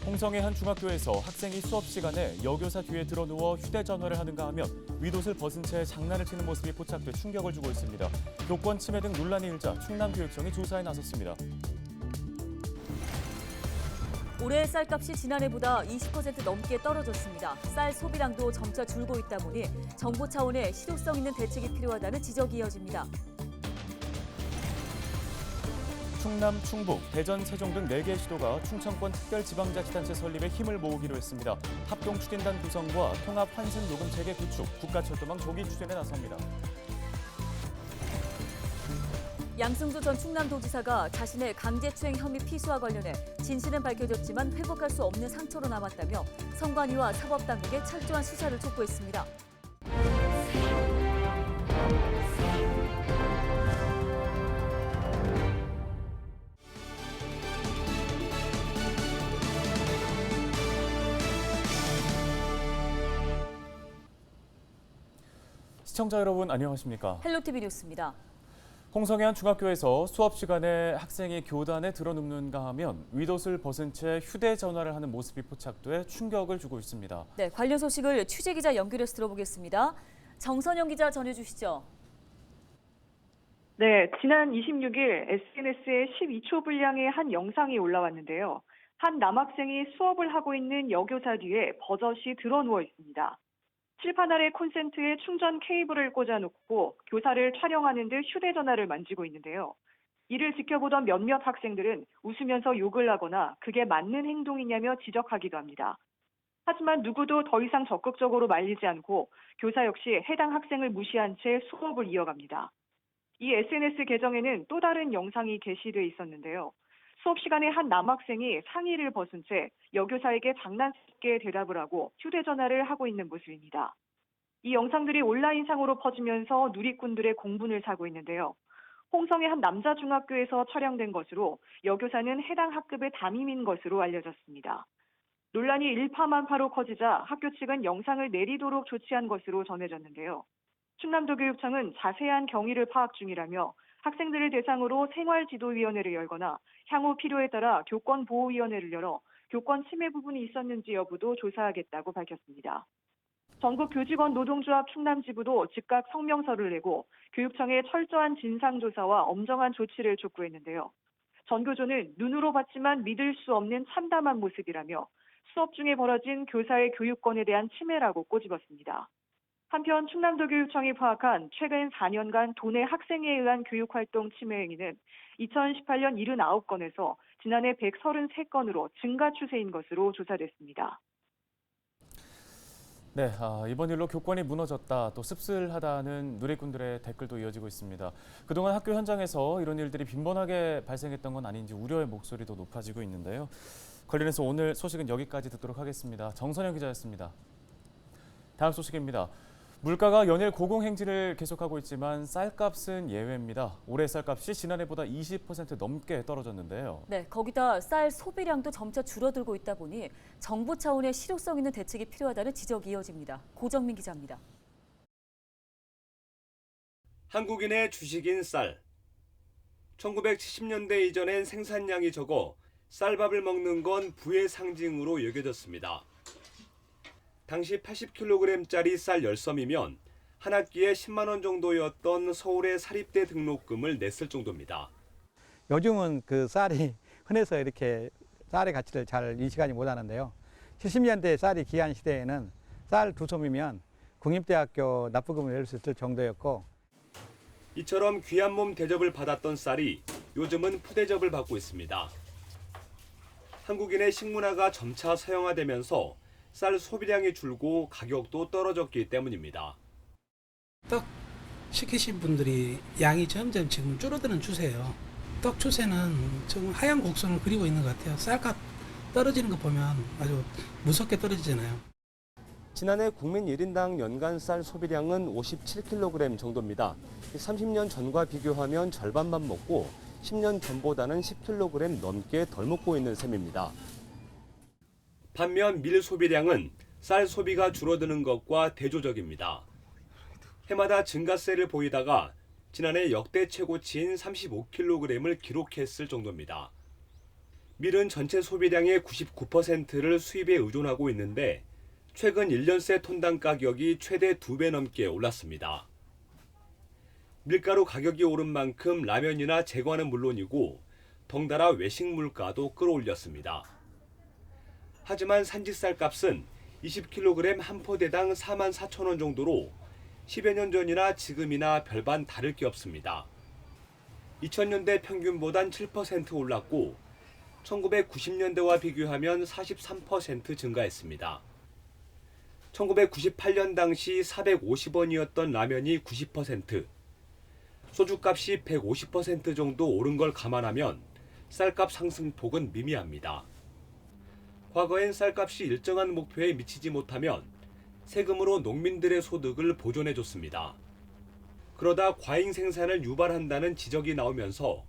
홍성의 한 중학교에서 학생이 수업 시간에 여교사 뒤에 드러누워 휴대전화를 하는가 하면 윗옷을 벗은 채 장난을 치는 모습이 포착돼 충격을 주고 있습니다. 교권 침해 등 논란이 일자 충남교육청이 조사에 나섰습니다. 올해 쌀값이 지난해보다 20% 넘게 떨어졌습니다. 쌀 소비량도 점차 줄고 있다 보니 정부 차원의 실효성 있는 대책이 필요하다는 지적이 이어집니다. 충남, 충북, 대전, 세종 등 4개 시도가 충청권 특별지방자치단체 설립에 힘을 모으기로 했습니다. 합동추진단 구성과 통합환승요금체계 구축, 국가철도망 조기 추진에 나섭니다. 양승조 전 충남도지사가 자신의 강제추행 혐의 피수와 관련해 진실은 밝혀졌지만 회복할 수 없는 상처로 남았다며 선관위와 사법당국에 철저한 수사를 촉구했습니다. 시청자 여러분 안녕하십니까? 헬로티비 뉴스입니다. 홍성의 한 중학교에서 수업 시간에 학생이 교단에 들어눕는가 하면 윗옷을 벗은 채 휴대전화를 하는 모습이 포착돼 충격을 주고 있습니다. 네, 관련 소식을 취재기자 연결해서 들어보겠습니다. 정선영 기자 전해주시죠. 네, 지난 26일 SNS에 12초 분량의 한 영상이 올라왔는데요. 한 남학생이 수업을 하고 있는 여교사 뒤에 버젓이 드러누워 있습니다. 칠판 아래 콘센트에 충전 케이블을 꽂아놓고 교사를 촬영하는 듯 휴대전화를 만지고 있는데요. 이를 지켜보던 몇몇 학생들은 웃으면서 욕을 하거나 그게 맞는 행동이냐며 지적하기도 합니다. 하지만 누구도 더 이상 적극적으로 말리지 않고 교사 역시 해당 학생을 무시한 채 수업을 이어갑니다. 이 SNS 계정에는 또 다른 영상이 게시돼 있었는데요. 수업 시간에 한 남학생이 상의를 벗은 채 여교사에게 장난스럽게 대답을 하고 휴대전화를 하고 있는 모습입니다. 이 영상들이 온라인상으로 퍼지면서 누리꾼들의 공분을 사고 있는데요. 홍성의 한 남자 중학교에서 촬영된 것으로 여교사는 해당 학급의 담임인 것으로 알려졌습니다. 논란이 일파만파로 커지자 학교 측은 영상을 내리도록 조치한 것으로 전해졌는데요. 충남도교육청은 자세한 경위를 파악 중이라며 학생들을 대상으로 생활지도위원회를 열거나 향후 필요에 따라 교권보호위원회를 열어 교권 침해 부분이 있었는지 여부도 조사하겠다고 밝혔습니다. 전국교직원 노동조합 충남지부도 즉각 성명서를 내고 교육청에 철저한 진상조사와 엄정한 조치를 촉구했는데요. 전교조는 눈으로 봤지만 믿을 수 없는 참담한 모습이라며 수업 중에 벌어진 교사의 교육권에 대한 침해라고 꼬집었습니다. 한편 충남도교육청이 파악한 최근 4년간 도내 학생에 의한 교육활동 침해 행위는 2018년 79건에서 지난해 133건으로 증가 추세인 것으로 조사됐습니다. 네, 이번 일로 교권이 무너졌다, 또 씁쓸하다는 누리꾼들의 댓글도 이어지고 있습니다. 그동안 학교 현장에서 이런 일들이 빈번하게 발생했던 건 아닌지 우려의 목소리도 높아지고 있는데요. 관련해서 오늘 소식은 여기까지 듣도록 하겠습니다. 정선영 기자였습니다. 다음 소식입니다. 물가가 연일 고공행진을 계속하고 있지만 쌀값은 예외입니다. 올해 쌀값이 지난해보다 20% 넘게 떨어졌는데요. 네, 거기다 쌀 소비량도 점차 줄어들고 있다 보니 정부 차원의 실효성 있는 대책이 필요하다는 지적이 이어집니다. 고정민 기자입니다. 한국인의 주식인 쌀. 1970년대 이전엔 생산량이 적어 쌀밥을 먹는 건 부의 상징으로 여겨졌습니다. 당시 80kg짜리 쌀 10섬이면 한 학기에 10만 원 정도였던 서울의 사립대 등록금을 냈을 정도입니다. 요즘은 그 쌀이 흔해서 이렇게 쌀의 가치를 잘 인식하지 못하는데요. 70년대 쌀이 귀한 시대에는 쌀 2솜이면 국립대학교 납부금을 낼 수 있을 정도였고, 이처럼 귀한 몸 대접을 받았던 쌀이 요즘은 푸대접을 받고 있습니다. 한국인의 식문화가 점차 서양화되면서 쌀 소비량이 줄고 가격도 떨어졌기 때문입니다. 떡 시키신 분들이 양이 점점 지금 줄어드는 추세예요. 떡 추세는 좀 하얀 곡선을 그리고 있는 것 같아요. 쌀값 떨어지는 거 보면 아주 무섭게 떨어지잖아요. 지난해 국민 1인당 연간 쌀 소비량은 57kg 정도입니다. 30년 전과 비교하면 절반만 먹고 10년 전보다는 10kg 넘게 덜 먹고 있는 셈입니다. 반면 밀 소비량은 쌀 소비가 줄어드는 것과 대조적입니다. 해마다 증가세를 보이다가 지난해 역대 최고치인 35kg을 기록했을 정도입니다. 밀은 전체 소비량의 99%를 수입에 의존하고 있는데 최근 1년 새 톤당 가격이 최대 2배 넘게 올랐습니다. 밀가루 가격이 오른 만큼 라면이나 제과는 물론이고 덩달아 외식 물가도 끌어올렸습니다. 하지만 산지쌀 값은 20kg 한 포대당 44,000원 정도로 10여 년 전이나 지금이나 별반 다를 게 없습니다. 2000년대 평균보단 7% 올랐고 1990년대와 비교하면 43% 증가했습니다. 1998년 당시 450원이었던 라면이 90%, 소주값이 150% 정도 오른 걸 감안하면 쌀값 상승폭은 미미합니다. 과거엔 쌀값이 일정한 목표에 미치지 못하면 세금으로 농민들의 소득을 보존해줬습니다. 그러다 과잉 생산을 유발한다는 지적이 나오면서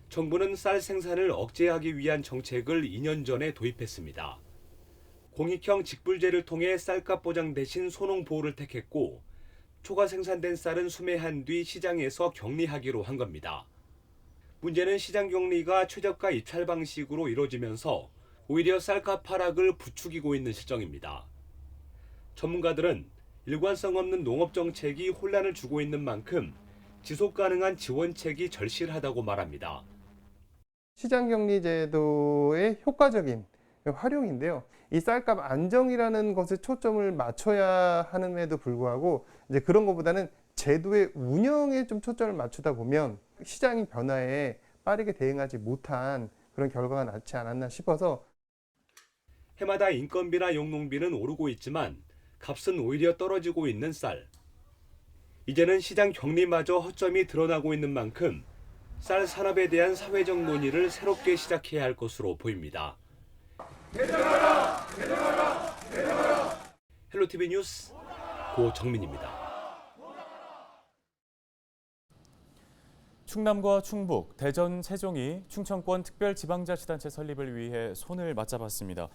정부는 쌀 생산을 억제하기 위한 정책을 2년 전에 도입했습니다. 공익형 직불제를 통해 쌀값 보장 대신 소농 보호를 택했고 초과 생산된 쌀은 수매한 뒤 시장에서 격리하기로 한 겁니다. 문제는 시장 격리가 최저가 입찰 방식으로 이뤄지면서 오히려 쌀값 하락을 부추기고 있는 실정입니다. 전문가들은 일관성 없는 농업 정책이 혼란을 주고 있는 만큼 지속 가능한 지원책이 절실하다고 말합니다. 시장격리제도의 효과적인 활용인데요. 이 쌀값 안정이라는 것에 초점을 맞춰야 하는에도 불구하고 이제 그런 것보다는 제도의 운영에 좀 초점을 맞추다 보면 시장의 변화에 빠르게 대응하지 못한 그런 결과가 낳지 않았나 싶어서 해마다 인건비나 용농비는 오르고 있지만 값은 오히려 떨어지고 있는 쌀. 이제는 시장 격리마저 허점이 드러나고 있는 만큼 쌀 산업에 대한 사회적 논의를 새롭게 시작해야 할 것으로 보입니다. 헬로티비 뉴스 고정민입니다. 충남과 충북, 대전, 세종이 충청권 특별지방자치단체 설립을 위해 손을 맞잡았습니다.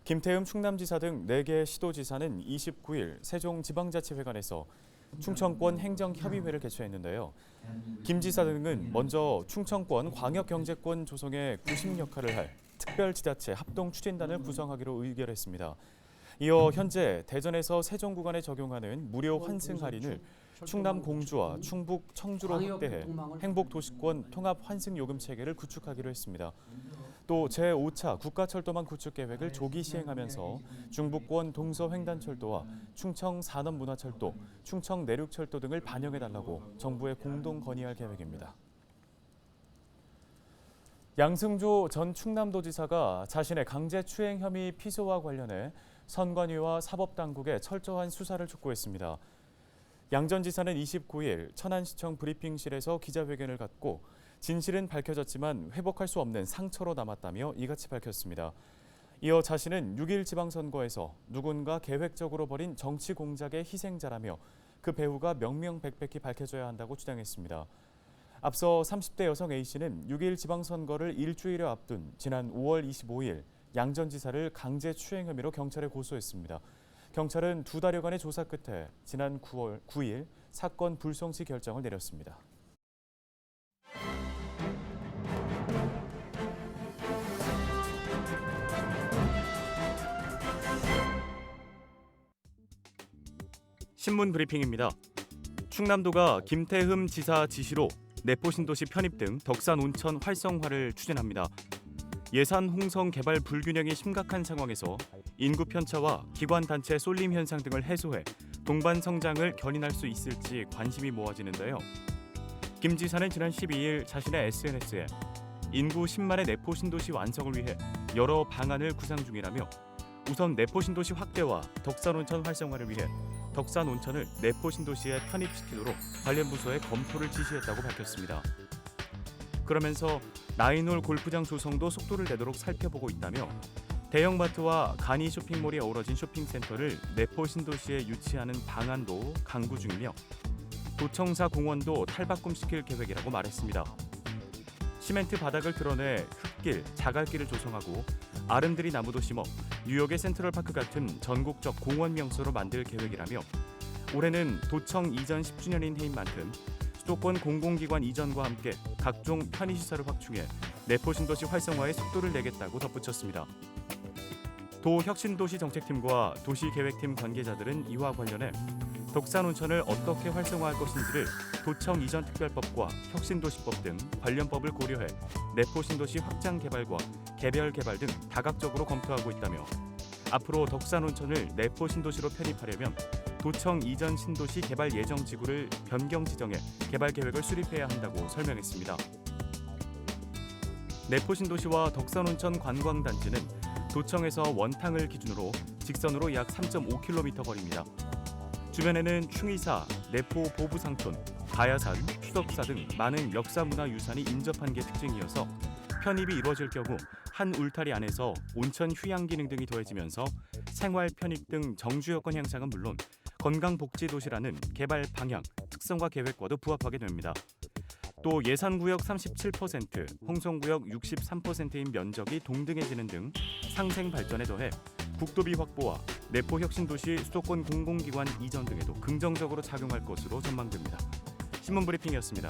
김태흠 충남지사 등 4개 시도지사는 29일 세종지방자치회관에서 충청권 행정협의회를 개최했는데요. 김 지사 등은 먼저 충청권 광역경제권 조성에 구심 역할을 할 특별지자체 합동추진단을 구성하기로 의결했습니다. 이어 현재 대전에서 세종 구간에 적용하는 무료 환승 할인을 충남 공주와 충북 청주로 확대해 행복도시권 통합 환승 요금 체계를 구축하기로 했습니다. 또 제5차 국가철도망 구축 계획을 조기 시행하면서 중부권 동서횡단철도와 충청 산업문화철도, 충청 내륙철도 등을 반영해달라고 정부에 공동 건의할 계획입니다. 양승조 전 충남도지사가 자신의 강제추행 혐의 피소와 관련해 선관위와 사법당국에 철저한 수사를 촉구했습니다. 양 전 지사는 29일 천안시청 브리핑실에서 기자회견을 갖고 진실은 밝혀졌지만 회복할 수 없는 상처로 남았다며 이같이 밝혔습니다. 이어 자신은 6.1 지방선거에서 누군가 계획적으로 벌인 정치 공작의 희생자라며 그 배후가 명명백백히 밝혀져야 한다고 주장했습니다. 앞서 30대 여성 A씨는 6.1 지방선거를 일주일여 앞둔 지난 5월 25일 양 전 지사를 강제추행 혐의로 경찰에 고소했습니다. 경찰은 2달여간의 조사 끝에 지난 9일 사건 불송치 결정을 내렸습니다. 신문 브리핑입니다. 충남도가 김태흠 지사 지시로 내포신도시 편입 등 덕산 온천 활성화를 추진합니다. 예산 홍성 개발 불균형이 심각한 상황에서 인구 편차와 기관 단체 쏠림 현상 등을 해소해 동반 성장을 견인할 수 있을지 관심이 모아지는데요. 김 지사는 지난 12일 자신의 SNS에 인구 10만의 내포신도시 완성을 위해 여러 방안을 구상 중이라며 우선 내포신도시 확대와 덕산온천 활성화를 위해 덕산온천을 내포신도시에 편입시키도록 관련 부서에 검토를 지시했다고 밝혔습니다. 그러면서 나인홀 골프장 조성도 속도를 내도록 살펴보고 있다며 대형마트와 간이 쇼핑몰이 어우러진 쇼핑센터를 내포신도시에 유치하는 방안도 강구 중이며 도청사 공원도 탈바꿈시킬 계획이라고 말했습니다. 시멘트 바닥을 드러내 흙길, 자갈길을 조성하고 아름드리 나무도 심어 뉴욕의 센트럴파크 같은 전국적 공원 명소로 만들 계획이라며 올해는 도청 이전 10주년인 해인 만큼 수도권 공공기관 이전과 함께 각종 편의시설을 확충해 내포신도시 활성화에 속도를 내겠다고 덧붙였습니다. 도혁신도시 정책팀과 도시계획팀 관계자들은 이와 관련해 덕산온천을 어떻게 활성화할 것인지를 도청 이전 특별법과 혁신도시법 등 관련법을 고려해 내포신도시 확장 개발과 개별 개발 등 다각적으로 검토하고 있다며 앞으로 덕산온천을 내포신도시로 편입하려면 도청 이전 신도시 개발 예정 지구를 변경 지정해 개발 계획을 수립해야 한다고 설명했습니다. 내포신도시와 덕산온천 관광단지는 도청에서 원탕을 기준으로 직선으로 약 3.5km 거리입니다. 주변에는 충의사, 내포 보부상촌, 가야산, 추석사 등 많은 역사문화유산이 인접한 게 특징이어서 편입이 이루어질 경우 한 울타리 안에서 온천 휴양 기능 등이 더해지면서 생활 편익 등 정주 여건 향상은 물론 건강복지도시라는 개발 방향, 특성과 계획과도 부합하게 됩니다. 또 예산구역 37%, 홍성구역 63%인 면적이 동등해지는 등 상생 발전에 더해 국도비 확보와 내포 혁신도시 수도권 공공기관 이전 등에도 긍정적으로 작용할 것으로 전망됩니다. 신문브리핑이었습니다.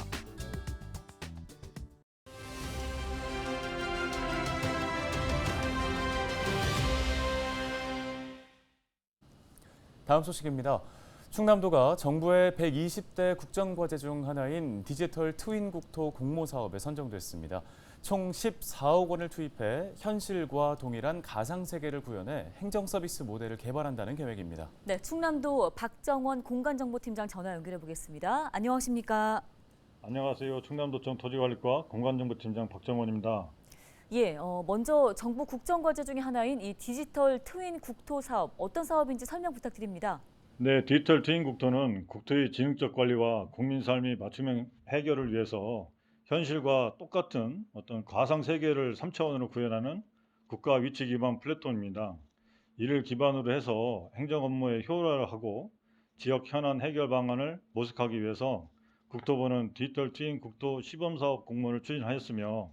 다음 소식입니다. 충남도가 정부의 120대 국정과제 중 하나인 디지털 트윈 국토 공모 사업에 선정됐습니다. 총 14억 원을 투입해 현실과 동일한 가상 세계를 구현해 행정 서비스 모델을 개발한다는 계획입니다. 네, 충남도 박정원 공간정보팀장 전화 연결해 보겠습니다. 안녕하십니까? 안녕하세요. 충남도청 토지관리과 공간정보팀장 박정원입니다. 예, 먼저 정부 국정과제 중에 하나인 이 디지털 트윈 국토 사업 어떤 사업인지 설명 부탁드립니다. 네, 디지털 트윈 국토는 국토의 지능적 관리와 국민 삶의 맞춤형 해결을 위해서 현실과 똑같은 어떤 가상 세계를 3차원으로 구현하는 국가 위치 기반 플랫폼입니다. 이를 기반으로 해서 행정 업무의 효율화를 하고 지역 현안 해결 방안을 모색하기 위해서 국토부는 디지털 트윈 국토 시범 사업 공모를 추진하였으며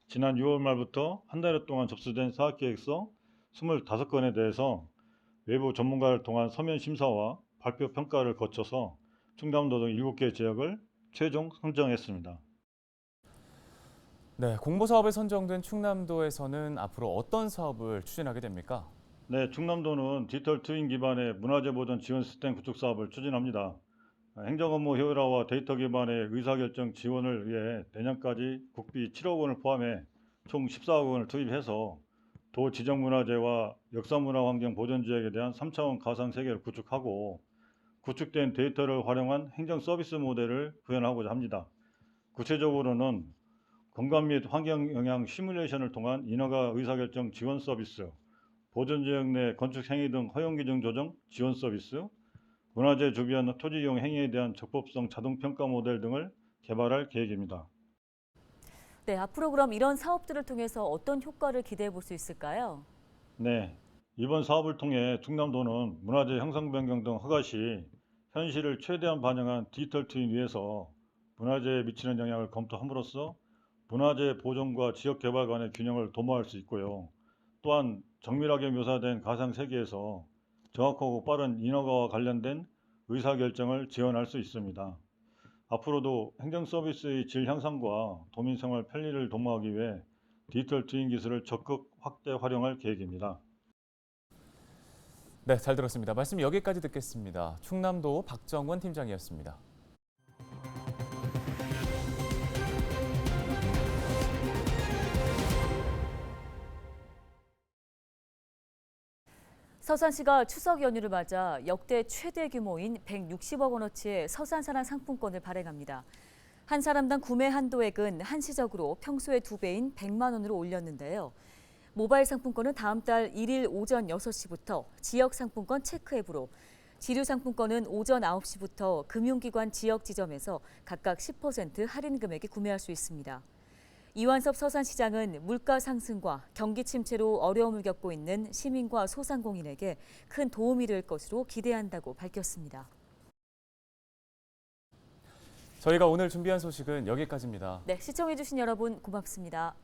지난 6월 말부터 한 달여 동안 접수된 사업계획서 25건에 대해서 외부 전문가를 통한 서면 심사와 발표 평가를 거쳐서 충남도 등 7개 지역을 최종 선정했습니다. 네, 공모 사업에 선정된 충남도에서는 앞으로 어떤 사업을 추진하게 됩니까? 네, 충남도는 디지털 트윈 기반의 문화재 보전 지원 시스템 구축 사업을 추진합니다. 행정 업무 효율화와 데이터 기반의 의사결정 지원을 위해 내년까지 국비 7억 원을 포함해 총 14억 원을 투입해서 도 지정문화재와 역사문화환경 보존지역에 대한 3차원 가상 세계를 구축하고 구축된 데이터를 활용한 행정 서비스 모델을 구현하고자 합니다. 구체적으로는 건강 및 환경 영향 시뮬레이션을 통한 인허가 의사결정 지원 서비스, 보존지역 내 건축 행위 등 허용 기준 조정 지원 서비스, 문화재 주변 토지 이용 행위에 대한 적법성 자동 평가 모델 등을 개발할 계획입니다. 네, 앞으로 그럼 이런 사업들을 통해서 어떤 효과를 기대해 볼 수 있을까요? 네, 이번 사업을 통해 충남도는 문화재 형성 변경 등 허가 시 현실을 최대한 반영한 디지털 트윈 위에서 문화재에 미치는 영향을 검토함으로써 문화재 보존과 지역 개발 간의 균형을 도모할 수 있고요. 또한 정밀하게 묘사된 가상 세계에서 정확하고 빠른 인허가와 관련된 의사결정을 지원할 수 있습니다. 앞으로도 행정 서비스의 질 향상과 도민 생활 편리를 도모하기 위해 디지털 트윈 기술을 적극 확대 활용할 계획입니다. 네, 잘 들었습니다. 말씀 여기까지 듣겠습니다. 충남도 박정원 팀장이었습니다. 서산시가 추석 연휴를 맞아 역대 최대 규모인 160억 원어치의 서산산한 상품권을 발행합니다. 한 사람당 구매 한도액은 한시적으로 평소의 2배인 100만 원으로 올렸는데요. 모바일 상품권은 다음 달 1일 오전 6시부터 지역 상품권 체크 앱으로, 지류 상품권은 오전 9시부터 금융기관 지역 지점에서 각각 10% 할인 금액에 구매할 수 있습니다. 이완섭 서산시장은 물가 상승과 경기 침체로 어려움을 겪고 있는 시민과 소상공인에게 큰 도움이 될 것으로 기대한다고 밝혔습니다. 저희가 오늘 준비한 소식은 여기까지입니다. 네, 시청해주신 여러분 고맙습니다.